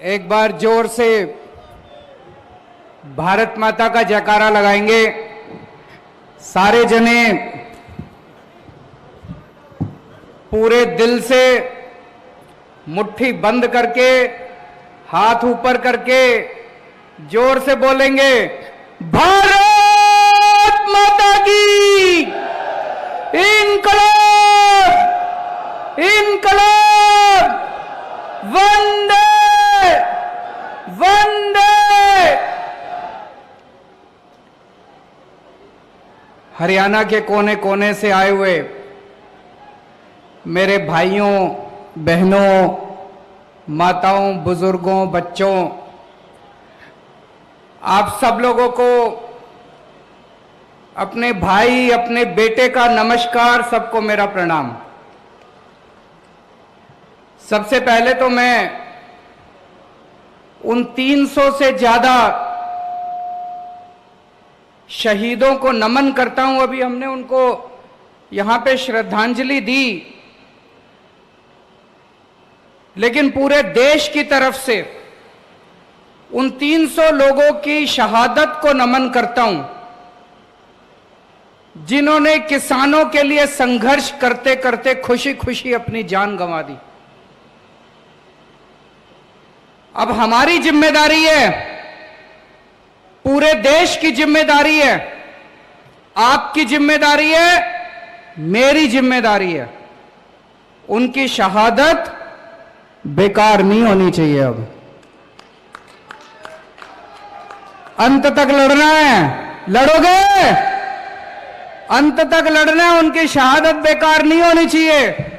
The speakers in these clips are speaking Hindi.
एक बार जोर से भारत माता का जयकारा लगाएंगे सारे जने, पूरे दिल से मुट्ठी बंद करके हाथ ऊपर करके जोर से बोलेंगे, भारत माता की इंकलाब इंकलाब, वंदे वंदे। हरियाणा के कोने कोने से आए हुए मेरे भाइयों बहनों, माताओं, बुजुर्गों, बच्चों, आप सब लोगों को अपने भाई, अपने बेटे का नमस्कार, सबको मेरा प्रणाम। सबसे पहले तो मैं उन 300 से ज्यादा शहीदों को नमन करता हूं। अभी हमने उनको यहां पे श्रद्धांजलि दी, लेकिन पूरे देश की तरफ से उन 300 लोगों की शहादत को नमन करता हूं, जिन्होंने किसानों के लिए संघर्ष करते करते खुशी खुशी अपनी जान गंवा दी। अब हमारी जिम्मेदारी है, पूरे देश की जिम्मेदारी है, आपकी जिम्मेदारी है, मेरी जिम्मेदारी है, उनकी शहादत बेकार नहीं होनी चाहिए। अब अंत तक लड़ना है, लड़ोगे? अंत तक लड़ना है, उनकी शहादत बेकार नहीं होनी चाहिए।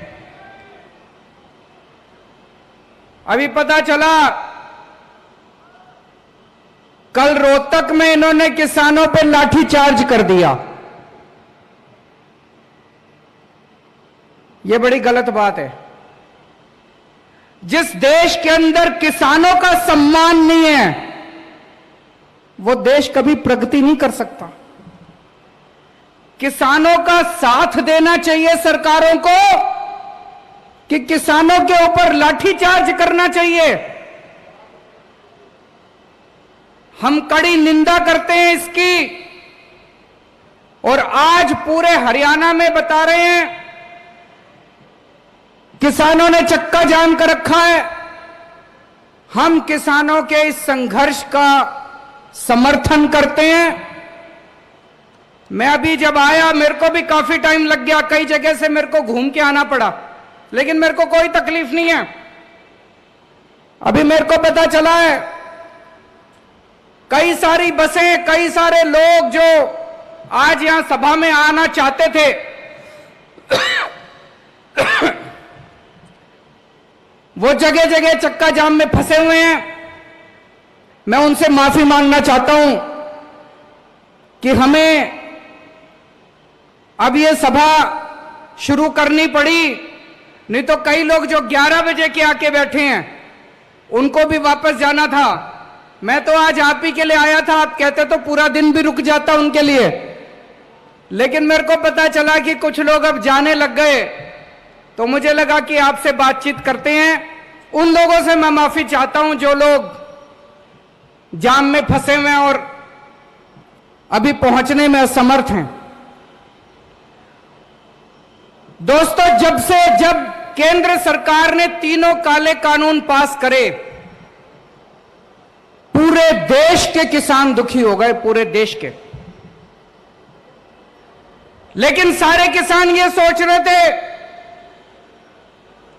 अभी पता चला कल रोहतक में इन्होंने किसानों पे लाठी चार्ज कर दिया। यह बड़ी गलत बात है। जिस देश के अंदर किसानों का सम्मान नहीं है, वो देश कभी प्रगति नहीं कर सकता। किसानों का साथ देना चाहिए सरकारों को कि किसानों के ऊपर लाठीचार्ज करना चाहिए। हम कड़ी निंदा करते हैं इसकी, और आज पूरे हरियाणा में बता रहे हैं किसानों ने चक्का जाम कर रखा है। हम किसानों के इस संघर्ष का समर्थन करते हैं। मैं अभी जब आया मेरे को भी काफी टाइम लग गया, कई जगह से मेरे को घूम के आना पड़ा, लेकिन मेरे को कोई तकलीफ नहीं है। अभी मेरे को पता चला है कई सारी बसें, कई सारे लोग जो आज यहां सभा में आना चाहते थे, वो जगह जगह चक्का जाम में फंसे हुए हैं। मैं उनसे माफी मांगना चाहता हूं कि हमें अब ये सभा शुरू करनी पड़ी, नहीं तो कई लोग जो 11 बजे के आके बैठे हैं उनको भी वापस जाना था। मैं तो आज आप ही के लिए आया था, आप कहते तो पूरा दिन भी रुक जाता उनके लिए, लेकिन मेरे को पता चला कि कुछ लोग अब जाने लग गए, तो मुझे लगा कि आपसे बातचीत करते हैं। उन लोगों से मैं माफी चाहता हूं जो लोग जाम में फंसे हुए हैं और अभी पहुंचने में असमर्थ हैं। दोस्तों, जब केंद्र सरकार ने तीनों काले कानून पास करे, पूरे देश के किसान दुखी हो गए, पूरे देश के। लेकिन सारे किसान ये सोच रहे थे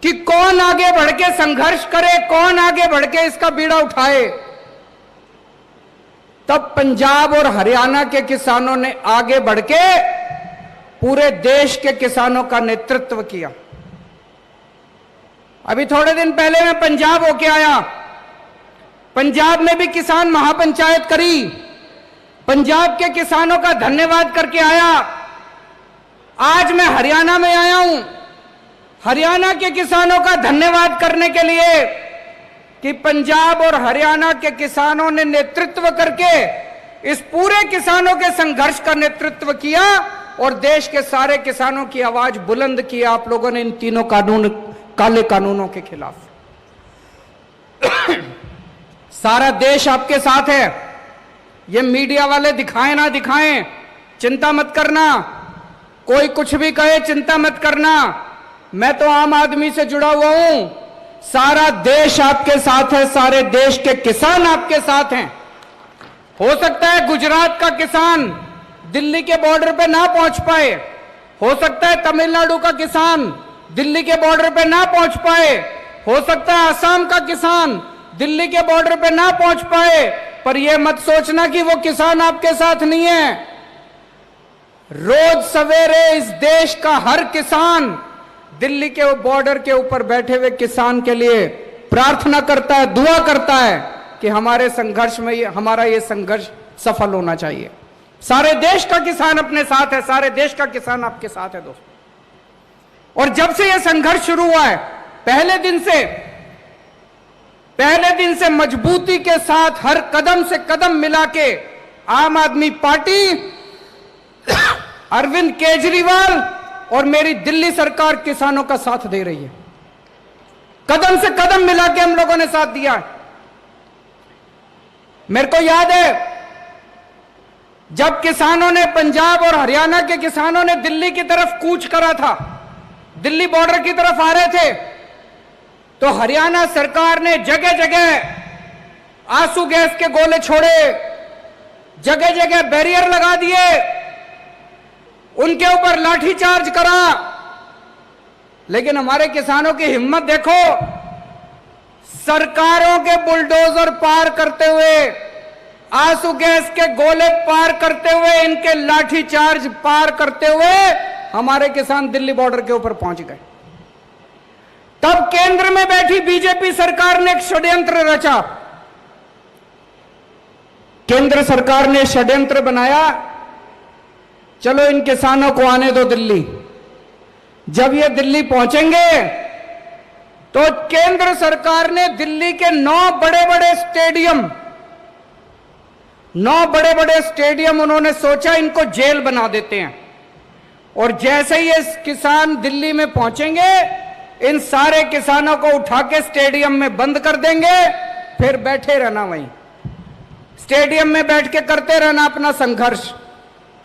कि कौन आगे बढ़ के संघर्ष करे, कौन आगे बढ़ के इसका बीड़ा उठाए। तब पंजाब और हरियाणा के किसानों ने आगे बढ़ के पूरे देश के किसानों का नेतृत्व किया। अभी थोड़े दिन पहले मैं पंजाब होके आया, पंजाब में भी किसान महापंचायत करी, पंजाब के किसानों का धन्यवाद करके आया। आज मैं हरियाणा में आया हूं, हरियाणा के किसानों का धन्यवाद करने के लिए कि पंजाब और हरियाणा के किसानों ने नेतृत्व करके इस पूरे किसानों के संघर्ष का नेतृत्व किया और देश के सारे किसानों की आवाज बुलंद की आप लोगों ने इन तीनों काले कानूनों के खिलाफ। सारा देश आपके साथ है। ये मीडिया वाले दिखाएं ना दिखाएं, चिंता मत करना। कोई कुछ भी कहे, चिंता मत करना। मैं तो आम आदमी से जुड़ा हुआ हूं। सारा देश आपके साथ है, सारे देश के किसान आपके साथ हैं। हो सकता है गुजरात का किसान दिल्ली के बॉर्डर पे ना पहुंच पाए, हो सकता है तमिलनाडु का किसान दिल्ली के बॉर्डर पे ना पहुंच पाए, हो सकता है असम का किसान दिल्ली के बॉर्डर पे ना पहुंच पाए, पर यह मत सोचना कि वो किसान आपके साथ नहीं है। रोज सवेरे इस देश का हर किसान दिल्ली के बॉर्डर के ऊपर बैठे हुए किसान के लिए प्रार्थना करता है, दुआ करता है कि हमारे संघर्ष में हमारा ये संघर्ष सफल होना चाहिए। सारे देश का किसान अपने साथ है, सारे देश का किसान आपके साथ है दोस्तों। और जब से यह संघर्ष शुरू हुआ है, पहले दिन से मजबूती के साथ हर कदम से कदम मिला के आम आदमी पार्टी, अरविंद केजरीवाल और मेरी दिल्ली सरकार किसानों का साथ दे रही है। कदम से कदम मिला के हम लोगों ने साथ दिया है। मेरे को याद है जब किसानों ने, पंजाब और हरियाणा के किसानों ने दिल्ली की तरफ कूच करा था, दिल्ली बॉर्डर की तरफ आ रहे थे, तो हरियाणा सरकार ने जगह जगह आंसू गैस के गोले छोड़े, जगह जगह बैरियर लगा दिए, उनके ऊपर लाठीचार्ज करा। लेकिन हमारे किसानों की हिम्मत देखो, सरकारों के बुलडोजर पार करते हुए, आंसू गैस के गोले पार करते हुए, इनके लाठीचार्ज पार करते हुए हमारे किसान दिल्ली बॉर्डर के ऊपर पहुंच गए। तब केंद्र में बैठी बीजेपी सरकार ने एक षड्यंत्र रचा। केंद्र सरकार ने षड्यंत्र बनाया, चलो इन किसानों को आने दो दिल्ली। जब ये दिल्ली पहुंचेंगे तो केंद्र सरकार ने दिल्ली के 9 बड़े बड़े स्टेडियम उन्होंने सोचा इनको जेल बना देते हैं। और जैसे ही ये किसान दिल्ली में पहुंचेंगे, इन सारे किसानों को उठा के स्टेडियम में बंद कर देंगे, फिर बैठे रहना वहीं स्टेडियम में बैठ के करते रहना अपना संघर्ष।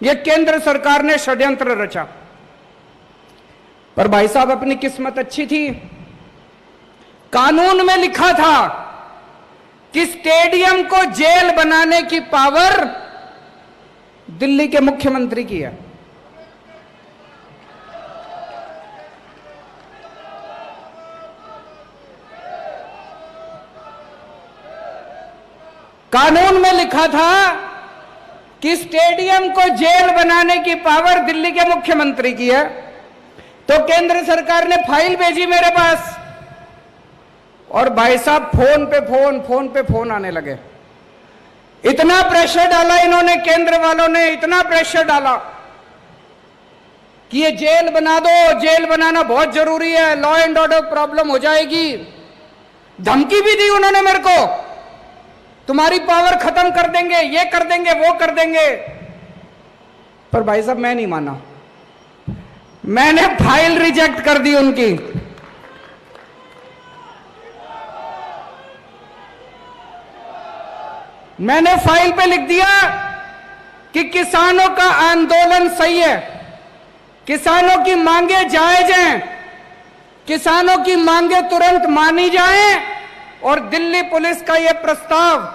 ये केंद्र सरकार ने षड्यंत्र रचा। पर भाई साहब, अपनी किस्मत अच्छी थी, कानून में लिखा था कि स्टेडियम को जेल बनाने की पावर दिल्ली के मुख्यमंत्री की है। कानून में लिखा था कि स्टेडियम को जेल बनाने की पावर दिल्ली के मुख्यमंत्री की है। तो केंद्र सरकार ने फाइल भेजी मेरे पास, और भाई साहब फोन पे फोन आने लगे। इतना प्रेशर डाला इन्होंने, केंद्र वालों ने इतना प्रेशर डाला कि ये जेल बना दो, जेल बनाना बहुत जरूरी है, लॉ एंड ऑर्डर प्रॉब्लम हो जाएगी। धमकी भी दी उन्होंने मेरे को, तुम्हारी पावर खत्म कर देंगे, ये कर देंगे, वो कर देंगे। पर भाई साहब मैं नहीं माना, मैंने फाइल रिजेक्ट कर दी उनकी। मैंने फाइल पे लिख दिया कि किसानों का आंदोलन सही है, किसानों की मांगे जायज हैं, किसानों की मांगे तुरंत मानी जाएं, और दिल्ली पुलिस का यह प्रस्ताव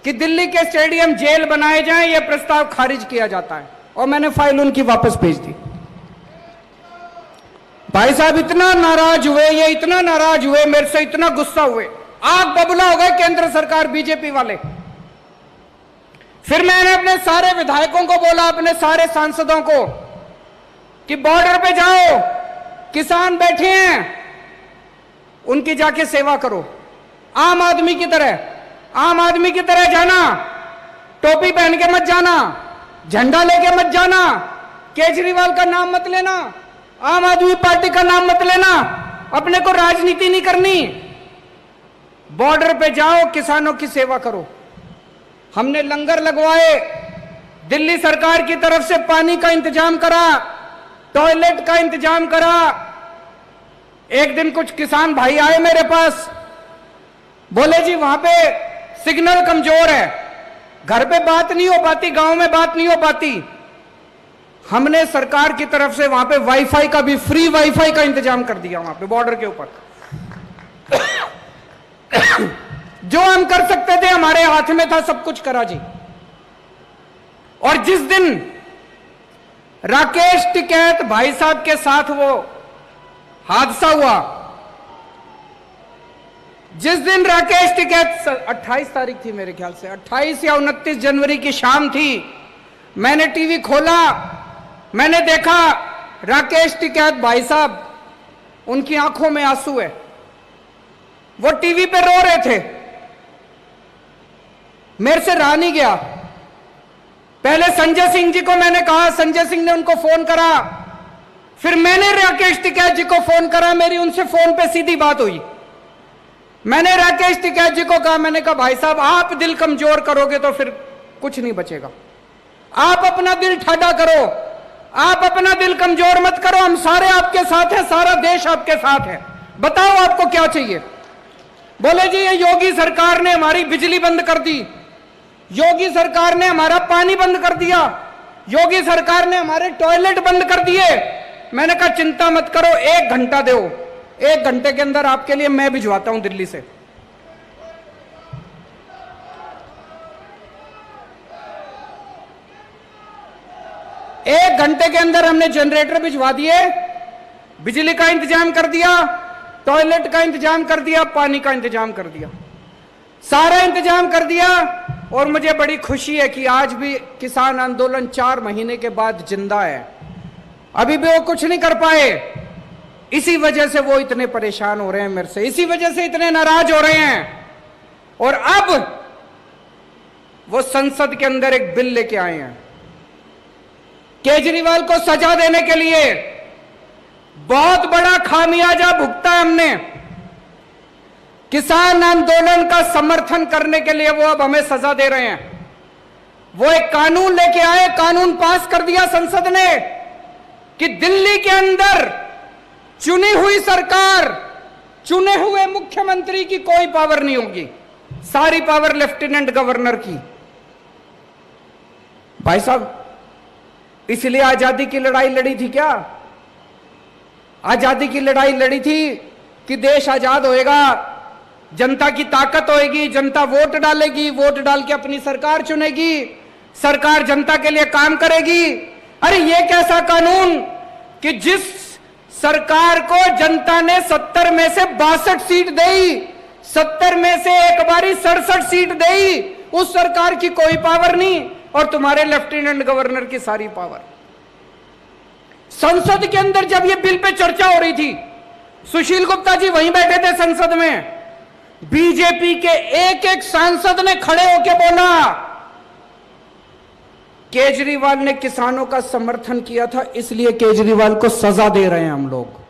कि दिल्ली के स्टेडियम जेल बनाए जाएं, यह प्रस्ताव खारिज किया जाता है। और मैंने फाइल उनकी वापस भेज दी। भाई साहब इतना नाराज हुए, ये इतना नाराज हुए, मेरे से इतना गुस्सा हुए, आग बबूला हो गए केंद्र सरकार, बीजेपी वाले। फिर मैंने अपने सारे विधायकों को बोला, अपने सारे सांसदों को, कि बॉर्डर पे जाओ, किसान बैठे हैं, उनकी जाके सेवा करो, आम आदमी की तरह जाना, टोपी पहन के मत जाना, झंडा लेके मत जाना, केजरीवाल का नाम मत लेना, आम आदमी पार्टी का नाम मत लेना, अपने को राजनीति नहीं करनी, बॉर्डर पे जाओ, किसानों की सेवा करो। हमने लंगर लगवाए, दिल्ली सरकार की तरफ से पानी का इंतजाम करा, टॉयलेट का इंतजाम करा। एक दिन कुछ किसान भाई आए मेरे पास, बोले जी वहां पे सिग्नल कमजोर है, घर पे बात नहीं हो पाती, गांव में बात नहीं हो पाती। हमने सरकार की तरफ से वहां पे वाईफाई का भी, फ्री वाईफाई का इंतजाम कर दिया वहां पे बॉर्डर के ऊपर। जो हम कर सकते थे हमारे हाथ में था, सब कुछ करा जी। और जिस दिन राकेश टिकैत भाई साहब के साथ वो हादसा हुआ, जिस दिन राकेश टिकैत 28 तारीख थी मेरे ख्याल से, 28 या 29 जनवरी की शाम थी, मैंने टीवी खोला, मैंने देखा राकेश टिकैत भाई साहब, उनकी आंखों में आंसू है, वो टीवी पे रो रहे थे। मेरे से रहा नहीं गया। पहले संजय सिंह जी को मैंने कहा, संजय सिंह ने उनको फोन करा, फिर मैंने राकेश टिकैत जी को फोन करा, मेरी उनसे फोन पे सीधी बात हुई। मैंने राकेश टिकैत जी को कहा, मैंने कहा भाई साहब आप दिल कमजोर करोगे तो फिर कुछ नहीं बचेगा, आप अपना दिल ठाडा करो, आप अपना दिल कमजोर मत करो, हम सारे आपके साथ हैं, सारा देश आपके साथ है, बताओ आपको क्या चाहिए। बोले जी ये योगी सरकार ने हमारी बिजली बंद कर दी, योगी सरकार ने हमारा पानी बंद कर दिया, योगी सरकार ने हमारे टॉयलेट बंद कर दिए। मैंने कहा चिंता मत करो, 1 घंटा दो, 1 घंटे के अंदर आपके लिए मैं भिजवाता हूं दिल्ली से। एक घंटे के अंदर हमने जनरेटर भिजवा दिए, बिजली का इंतजाम कर दिया, टॉयलेट का इंतजाम कर दिया, पानी का इंतजाम कर दिया, सारा इंतजाम कर दिया। और मुझे बड़ी खुशी है कि आज भी किसान आंदोलन 4 महीने के बाद जिंदा है। अभी भी वो कुछ नहीं कर पाए, इसी वजह से वो इतने परेशान हो रहे हैं मेरे से, इसी वजह से इतने नाराज हो रहे हैं। और अब वो संसद के अंदर एक बिल लेके आए हैं केजरीवाल को सजा देने के लिए। बहुत बड़ा खामियाजा भुगता है हमने। किसान आंदोलन का समर्थन करने के लिए वो अब हमें सजा दे रहे हैं। वो एक कानून लेके आए, कानून पास कर दिया संसद ने कि दिल्ली के अंदर चुनी हुई सरकार, चुने हुए मुख्यमंत्री की कोई पावर नहीं होगी, सारी पावर लेफ्टिनेंट गवर्नर की। भाई साहब इसलिए आजादी की लड़ाई लड़ी थी क्या? आजादी की लड़ाई लड़ी थी कि देश आजाद होएगा, जनता की ताकत होएगी, जनता वोट डालेगी, वोट डाल के अपनी सरकार चुनेगी, सरकार जनता के लिए काम करेगी। अरे ये कैसा कानून कि जिस सरकार को जनता ने 70 में से 62 सीट दी, 70 में से एक बारी 67 सीट दी, उस सरकार की कोई पावर नहीं और तुम्हारे लेफ्टिनेंट गवर्नर की सारी पावर। संसद के अंदर जब ये बिल पे चर्चा हो रही थी, सुशील गुप्ता जी वहीं बैठे थे संसद में, बीजेपी के एक एक सांसद ने खड़े होकर बोला केजरीवाल ने किसानों का समर्थन किया था, इसलिए केजरीवाल को सजा दे रहे हैं हम लोग।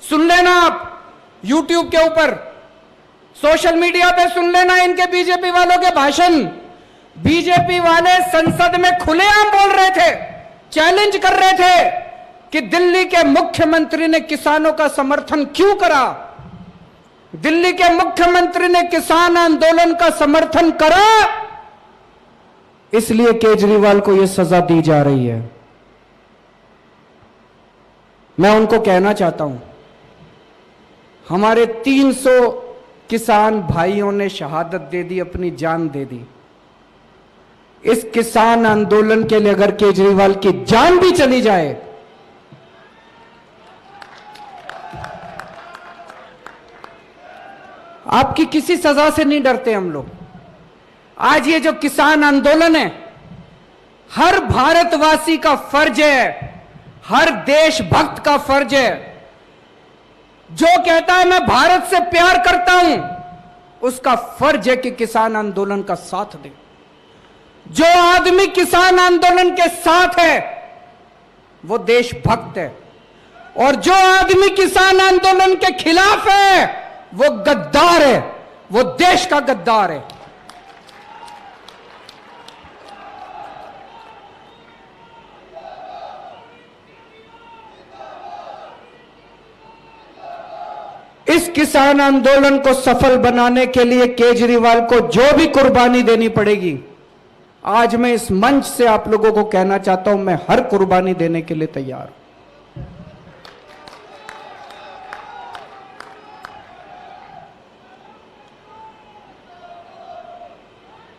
सुन लेना आप YouTube के ऊपर, सोशल मीडिया पे सुन लेना इनके बीजेपी वालों के भाषण। बीजेपी वाले संसद में खुलेआम बोल रहे थे, चैलेंज कर रहे थे कि दिल्ली के मुख्यमंत्री ने किसानों का समर्थन क्यों करा। दिल्ली के मुख्यमंत्री ने किसान आंदोलन का समर्थन करा, इसलिए केजरीवाल को यह सजा दी जा रही है। मैं उनको कहना चाहता हूं, हमारे 300 किसान भाइयों ने शहादत दे दी, अपनी जान दे दी। इस किसान आंदोलन के लिए अगर केजरीवाल की जान भी चली जाए, आपकी किसी सजा से नहीं डरते हम लोग। आज ये जो किसान आंदोलन है, हर भारतवासी का फर्ज है, हर देशभक्त का फर्ज है। जो कहता है मैं भारत से प्यार करता हूं, उसका फर्ज है कि किसान आंदोलन का साथ दे। जो आदमी किसान आंदोलन के साथ है वो देशभक्त है, और जो आदमी किसान आंदोलन के खिलाफ है वो गद्दार है, वो देश का गद्दार है। इस किसान आंदोलन को सफल बनाने के लिए केजरीवाल को जो भी कुर्बानी देनी पड़ेगी, आज मैं इस मंच से आप लोगों को कहना चाहता हूं, मैं हर कुर्बानी देने के लिए तैयार हूं।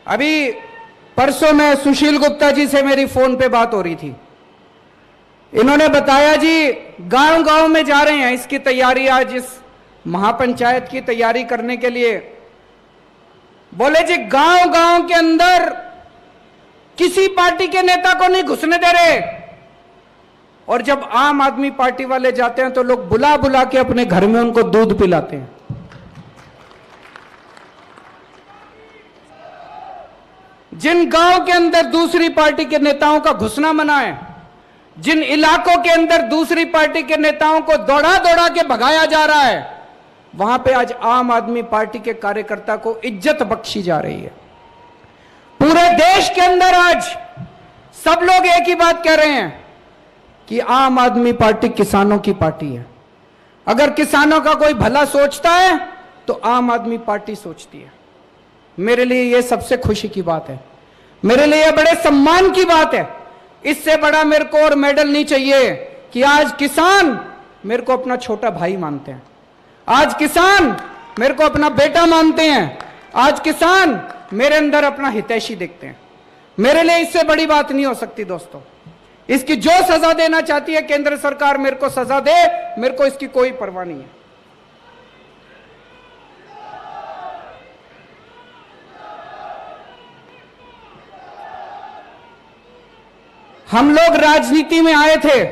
अभी परसों में सुशील गुप्ता जी से मेरी फोन पे बात हो रही थी। इन्होंने बताया जी गांव गांव में जा रहे हैं इसकी तैयारी, आज इस महापंचायत की तैयारी करने के लिए। बोले जी गांव गांव के अंदर किसी पार्टी के नेता को नहीं घुसने दे रहे, और जब आम आदमी पार्टी वाले जाते हैं तो लोग बुला बुला के अपने घर में उनको दूध पिलाते हैं। जिन गांव के अंदर दूसरी पार्टी के नेताओं का घुसना मना है, जिन इलाकों के अंदर दूसरी पार्टी के नेताओं को दौड़ा दौड़ा के भगाया जा रहा है, वहां पे आज आम आदमी पार्टी के कार्यकर्ता को इज्जत बख्शी जा रही है। पूरे देश के अंदर आज सब लोग एक ही बात कह रहे हैं कि आम आदमी पार्टी किसानों की पार्टी है। अगर किसानों का कोई भला सोचता है तो आम आदमी पार्टी सोचती है। मेरे लिए यह सबसे खुशी की बात है, मेरे लिए यह बड़े सम्मान की बात है। इससे बड़ा मेरे को और मेडल नहीं चाहिए कि आज किसान मेरे को अपना छोटा भाई मानते हैं, आज किसान मेरे को अपना बेटा मानते हैं, आज किसान मेरे अंदर अपना हितैषी देखते हैं। मेरे लिए इससे बड़ी बात नहीं हो सकती दोस्तों। इसकी जो सजा देना चाहती है केंद्र सरकार मेरे को सजा दे, मेरे को इसकी कोई परवाह नहीं है। हम लोग राजनीति में आए थे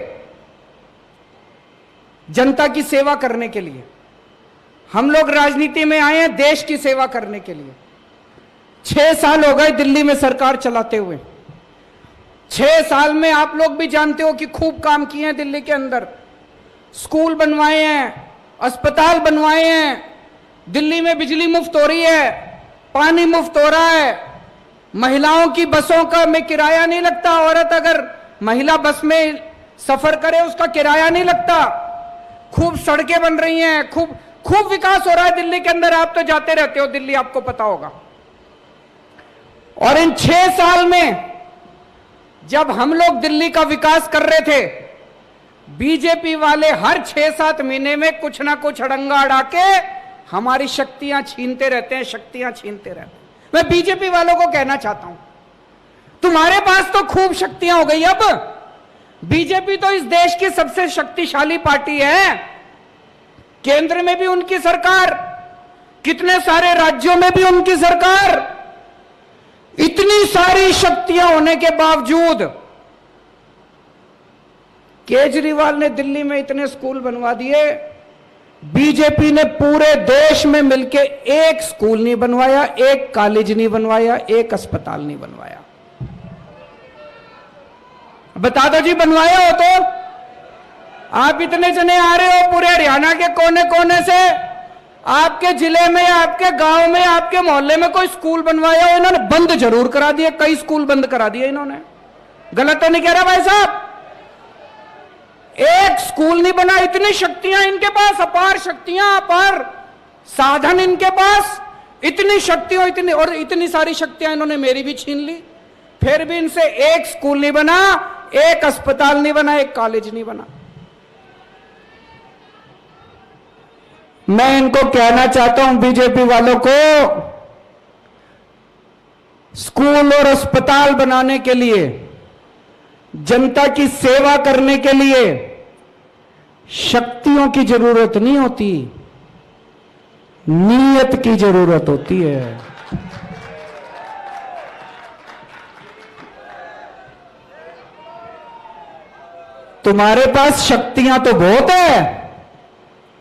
जनता की सेवा करने के लिए, हम लोग राजनीति में आए हैं देश की सेवा करने के लिए। 6 साल हो गए दिल्ली में सरकार चलाते हुए। 6 साल में आप लोग भी जानते हो कि खूब काम किए हैं दिल्ली के अंदर। स्कूल बनवाए हैं, अस्पताल बनवाए हैं, दिल्ली में बिजली मुफ्त हो रही है, पानी मुफ्त हो रहा है, महिलाओं की बसों का में किराया नहीं लगता। औरत अगर महिला बस में सफर करे उसका किराया नहीं लगता। खूब सड़कें बन रही हैं, खूब विकास हो रहा है दिल्ली के अंदर। आप तो जाते रहते हो दिल्ली, आपको पता होगा। और इन 6 साल में जब हम लोग दिल्ली का विकास कर रहे थे, बीजेपी वाले हर 6-7 महीने में कुछ ना कुछ अड़ंगा अड़ा के हमारी शक्तियां छीनते रहते हैं, शक्तियां छीनते रहते हैं। मैं बीजेपी वालों को कहना चाहता हूं, तुम्हारे पास तो खूब शक्तियां हो गई। अब बीजेपी तो इस देश की सबसे शक्तिशाली पार्टी है। केंद्र में भी उनकी सरकार, कितने सारे राज्यों में भी उनकी सरकार। इतनी सारी शक्तियां होने के बावजूद केजरीवाल ने दिल्ली में इतने स्कूल बनवा दिए, बीजेपी ने पूरे देश में मिलकर एक स्कूल नहीं बनवाया, एक कॉलेज नहीं बनवाया, एक अस्पताल नहीं बनवाया। बता दो जी, बनवाया हो तो? आप इतने जने आ रहे हो पूरे हरियाणा के कोने कोने से, आपके जिले में, आपके गांव में, आपके मोहल्ले में कोई स्कूल बनवाया हो? इन्होंने बंद जरूर करा दिए, कई स्कूल बंद करा दिए इन्होंने। गलत तो नहीं कह रहा भाई साहब? एक स्कूल नहीं बना। इतनी शक्तियां इनके पास, अपार शक्तियां, अपार साधन इनके पास, इतनी शक्तियां, इतनी सारी शक्तियां इन्होंने मेरी भी छीन ली। फिर भी इनसे एक स्कूल नहीं बना, एक अस्पताल नहीं बना, एक कॉलेज नहीं बना। मैं इनको कहना चाहता हूं बीजेपी वालों को, स्कूल और अस्पताल बनाने के लिए, जनता की सेवा करने के लिए शक्तियों की जरूरत नहीं होती, नीयत की जरूरत होती है। तुम्हारे पास शक्तियां तो बहुत है,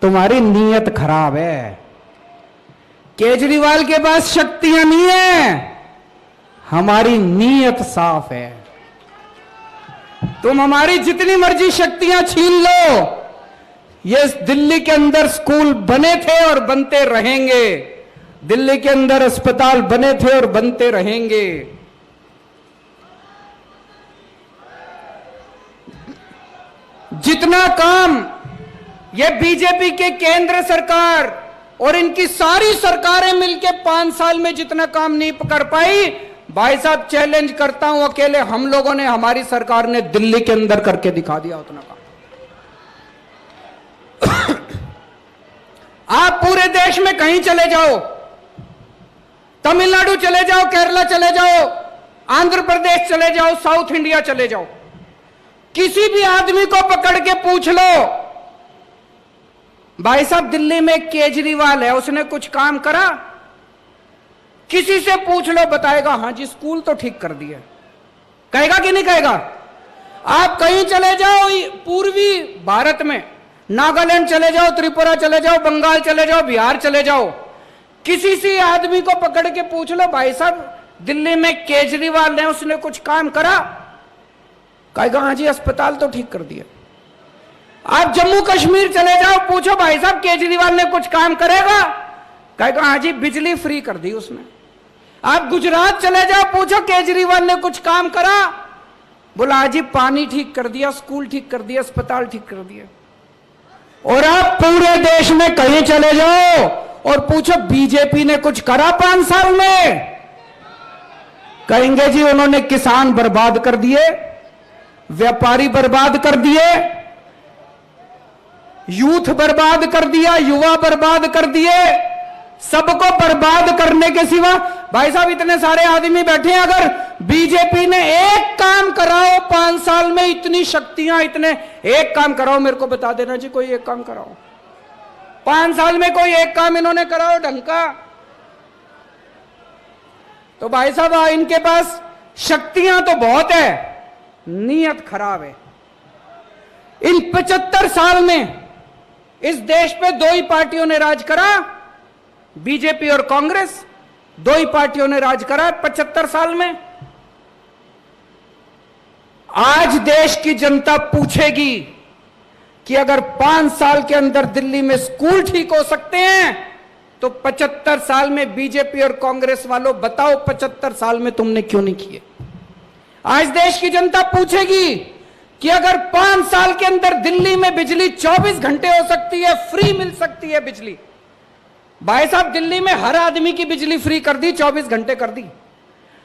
तुम्हारी नीयत खराब है। केजरीवाल के पास शक्तियां नहीं है, हमारी नीयत साफ है। तुम हमारी जितनी मर्जी शक्तियां छीन लो, ये दिल्ली के अंदर स्कूल बने थे और बनते रहेंगे, दिल्ली के अंदर अस्पताल बने थे और बनते रहेंगे। जितना काम ये बीजेपी के केंद्र सरकार और इनकी सारी सरकारें मिलकर 5 साल में जितना काम नहीं कर पाई, भाई साहब चैलेंज करता हूं, अकेले हम लोगों ने, हमारी सरकार ने दिल्ली के अंदर करके दिखा दिया उतना काम। आप पूरे देश में कहीं चले जाओ, तमिलनाडु चले जाओ, केरला चले जाओ, आंध्र प्रदेश चले जाओ, साउथ इंडिया चले जाओ, किसी भी आदमी को पकड़ के पूछ लो, भाई साहब दिल्ली में केजरीवाल है, उसने कुछ काम करा? किसी से पूछ लो, बताएगा हाँ जी स्कूल तो ठीक कर दिया। कहेगा कि नहीं कहेगा? आप कहीं चले जाओ पूर्वी भारत में, नागालैंड चले जाओ, त्रिपुरा चले जाओ, बंगाल चले जाओ, बिहार चले जाओ, किसी से आदमी को पकड़ के पूछ लो, भाई साहब दिल्ली में केजरीवाल ने उसने कुछ काम करा? कहेगा हाँ जी अस्पताल तो ठीक कर दिया। आप जम्मू कश्मीर चले जाओ, पूछो भाई साहब केजरीवाल ने कुछ काम करेगा? कहेगा हाँ जी बिजली फ्री कर दी उसने। आप गुजरात चले जाओ, पूछो केजरीवाल ने कुछ काम करा? बोला हाँ जी पानी ठीक कर दिया, स्कूल ठीक कर दिया, अस्पताल ठीक कर दिया। और आप पूरे देश में कहीं चले जाओ और पूछो बीजेपी ने कुछ करा 5 साल में? कहेंगे जी उन्होंने किसान बर्बाद कर दिए, व्यापारी बर्बाद कर दिए, यूथ बर्बाद कर दिया, युवा बर्बाद कर दिए, सबको बर्बाद करने के सिवा। भाई साहब इतने सारे आदमी बैठे हैं, अगर बीजेपी ने एक काम कराओ 5 साल में, इतनी शक्तियां, इतने, एक काम कराओ, मेरे को बता देना जी कोई एक काम कराओ 5 साल में, कोई एक काम इन्होंने कराओ ढंग का। तो भाई साहब इनके पास शक्तियां तो बहुत है, नीयत खराब है। इन 75 साल में इस देश पे 2 ही पार्टियों ने राज करा, बीजेपी और कांग्रेस, 2 ही पार्टियों ने राज करा 75 साल में। आज देश की जनता पूछेगी कि अगर 5 साल के अंदर दिल्ली में स्कूल ठीक हो सकते हैं, तो 75 साल में बीजेपी और कांग्रेस वालों बताओ 75 साल में तुमने क्यों नहीं किए? आज देश की जनता पूछेगी कि अगर 5 साल के अंदर दिल्ली में बिजली 24 घंटे हो सकती है, फ्री मिल सकती है बिजली। भाई साहब दिल्ली में हर आदमी की बिजली फ्री कर दी, 24 घंटे कर दी।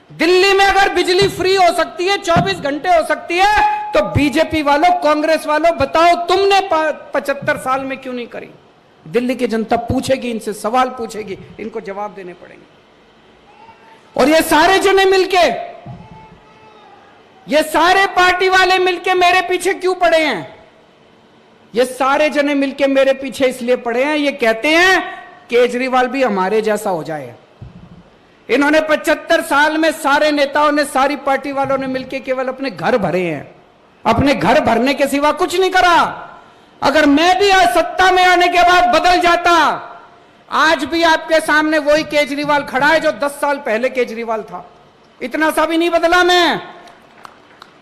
दिल्ली में अगर बिजली फ्री हो सकती है, 24 घंटे हो सकती है, तो बीजेपी वालों, कांग्रेस वालों बताओ तुमने 75 साल में क्यों नहीं करी? दिल्ली की जनता पूछेगी, इनसे सवाल पूछेगी, इनको जवाब देने पड़ेंगे। और ये सारे जने मिलके, ये सारे पार्टी वाले मिलके मेरे पीछे क्यों पड़े हैं? ये सारे जने मिलके मेरे पीछे इसलिए पड़े हैं, ये कहते हैं केजरीवाल भी हमारे जैसा हो जाए। इन्होंने 75 साल में सारे नेताओं ने, सारी पार्टी वालों ने मिलके केवल अपने घर भरे हैं, अपने घर भरने के सिवा कुछ नहीं करा। अगर मैं भी आज सत्ता में आने के बाद बदल जाता, आज भी आपके सामने वही केजरीवाल खड़ा है जो 10 साल पहले केजरीवाल था। इतना सा भी नहीं बदला मैं,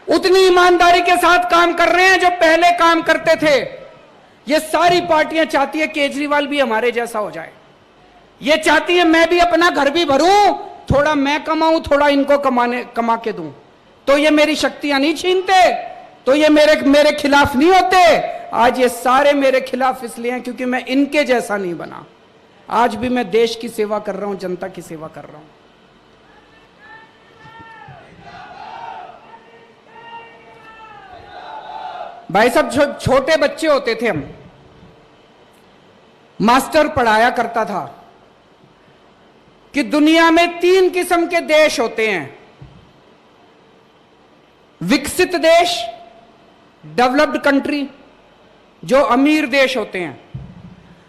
उतनी ईमानदारी के साथ काम कर रहे हैं जो पहले काम करते थे। ये सारी पार्टियां चाहती है केजरीवाल भी हमारे जैसा हो जाए। ये चाहती है मैं भी अपना घर भी भरूं, थोड़ा मैं कमाऊं, थोड़ा इनको कमा के दूं, तो ये मेरी शक्तियां नहीं छीनते, तो ये मेरे खिलाफ नहीं होते। आज ये सारे मेरे खिलाफ इसलिए हैं क्योंकि मैं इनके जैसा नहीं बना। आज भी मैं देश की सेवा कर रहा हूं, जनता की सेवा कर रहा हूं। भाई साहब छोटे बच्चे होते थे हम, मास्टर पढ़ाया करता था कि दुनिया में 3 किस्म के देश होते हैं, विकसित देश, डेवलप्ड कंट्री जो अमीर देश होते हैं,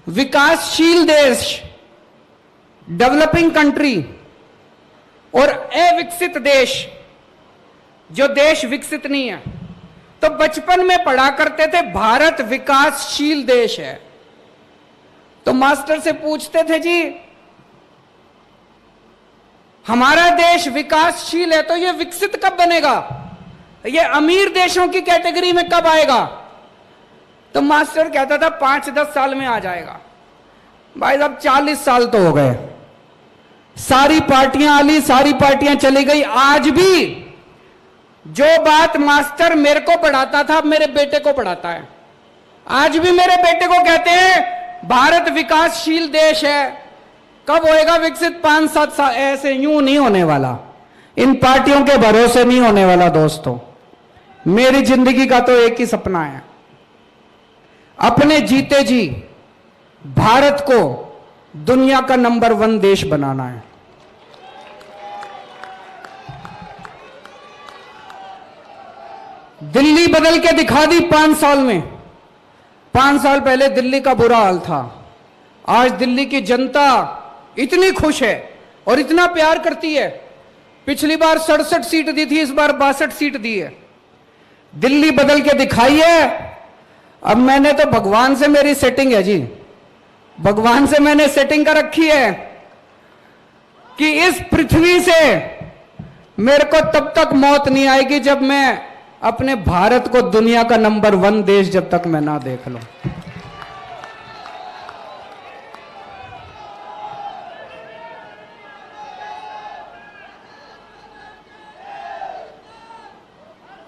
विकासशील देश डेवलपिंग कंट्री, और अविकसित देश जो देश विकसित नहीं है। तो बचपन में पढ़ा करते थे भारत विकासशील देश है, तो मास्टर से पूछते थे जी हमारा देश विकासशील है तो ये विकसित कब बनेगा, ये अमीर देशों की कैटेगरी में कब आएगा? तो मास्टर कहता था 5-10 साल में आ जाएगा। भाई साहब 40 साल तो हो गए, सारी पार्टियां आली, सारी पार्टियां चली गई, आज भी जो बात मास्टर मेरे को पढ़ाता था मेरे बेटे को पढ़ाता है। आज भी मेरे बेटे को कहते हैं भारत विकासशील देश है, कब होएगा विकसित? 5-7 साल। ऐसे यूं नहीं होने वाला, इन पार्टियों के भरोसे नहीं होने वाला दोस्तों। मेरी जिंदगी का तो एक ही सपना है, अपने जीते जी भारत को दुनिया का नंबर 1 देश बनाना है। दिल्ली बदल के दिखा दी 5 साल में। 5 साल पहले दिल्ली का बुरा हाल था, आज दिल्ली की जनता इतनी खुश है और इतना प्यार करती है। पिछली बार 67 सीट दी थी, इस बार 62 सीट दी है। दिल्ली बदल के दिखाई है। अब मैंने तो भगवान से मेरी सेटिंग है जी, भगवान से मैंने सेटिंग कर रखी है कि इस पृथ्वी से मेरे को तब तक मौत नहीं आएगी जब मैं अपने भारत को दुनिया का नंबर 1 देश जब तक मैं ना देख लूं।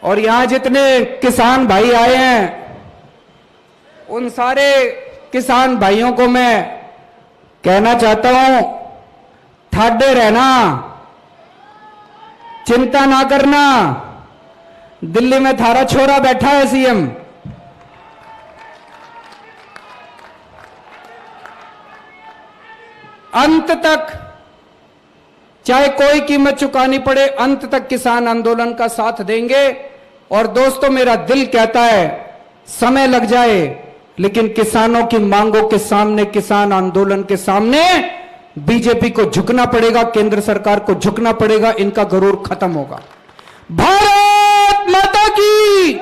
और यहां जितने किसान भाई आए हैं, उन सारे किसान भाइयों को मैं कहना चाहता हूं, ठाडे रहना, चिंता ना करना। दिल्ली में थारा छोरा बैठा है सीएम। अंत तक, चाहे कोई कीमत चुकानी पड़े, अंत तक किसान आंदोलन का साथ देंगे। और दोस्तों, मेरा दिल कहता है समय लग जाए, लेकिन किसानों की मांगों के सामने, किसान आंदोलन के सामने बीजेपी को झुकना पड़ेगा, केंद्र सरकार को झुकना पड़ेगा, इनका गरूर खत्म होगा। भारत माता की